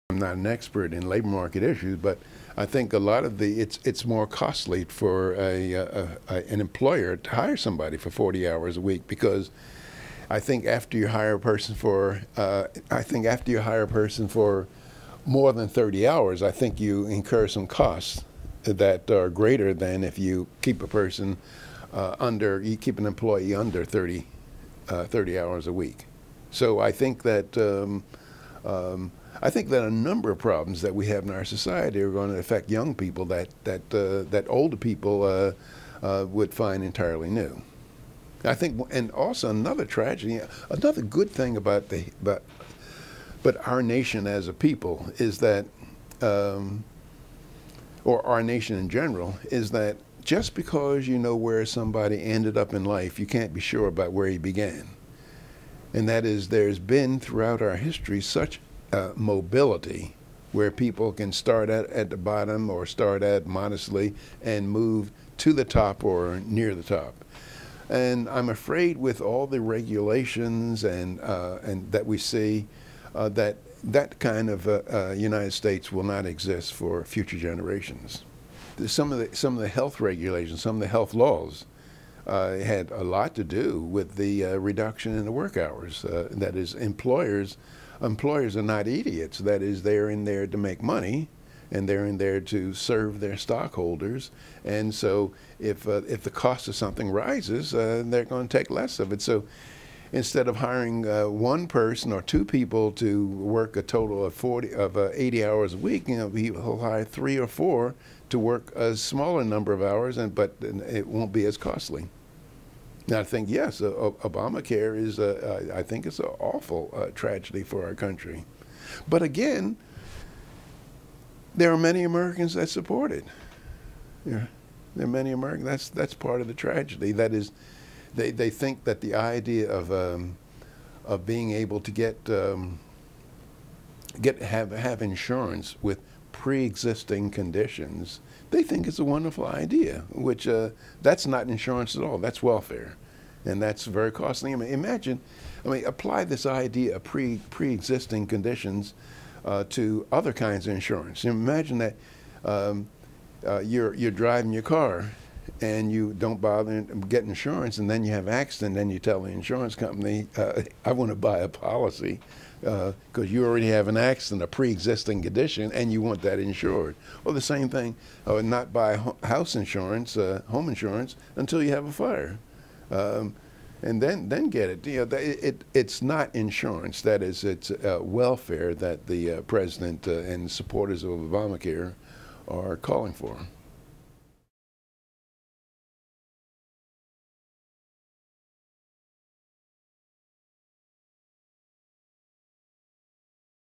I'm not an expert in labor market issues, but I think a lot of it's more costly for an employer to hire somebody for 40 hours a week, because I think after you hire a person for more than 30 hours, I think you incur some costs that are greater than if you keep a person you keep an employee under 30 hours a week. So I think that a number of problems that we have in our society are going to affect young people that older people would find entirely new. I think, and also another tragedy, another good thing about our nation as a people is that, or our nation in general, is that just because you know where somebody ended up in life, you can't be sure about where he began. And that is, there's been throughout our history such mobility where people can start at the bottom or start at modestly and move to the top or near the top. And I'm afraid with all the regulations and that we see, that kind of United States will not exist for future generations. Some of the health regulations, some of the health laws had a lot to do with the reduction in the work hours. That is, employers are not idiots. That is, they're in there to make money, and they're in there to serve their stockholders. And so if the cost of something rises, they're going to take less of it. So instead of hiring one person or two people to work a total of 80 hours a week, he'll hire 3 or 4 to work a smaller number of hours, but it won't be as costly. Now, I think, yes, Obamacare is, I think it's an awful tragedy for our country. But again, there are many Americans that support it. Yeah, there are many Americans. That's part of the tragedy. That is, they think that the idea of being able to have insurance with pre-existing conditions, they think it's a wonderful idea, which that's not insurance at all. That's welfare, and that's very costly. Apply this idea of pre-existing conditions to other kinds of insurance. Imagine that you're driving your car and you don't bother getting insurance, and then you have an accident, and you tell the insurance company, I want to buy a policy because you already have an accident, a pre-existing condition, and you want that insured. Or the same thing, not buy house insurance, home insurance, until you have a fire. And then get it. It's not insurance. That is, it's welfare that the president and supporters of Obamacare are calling for.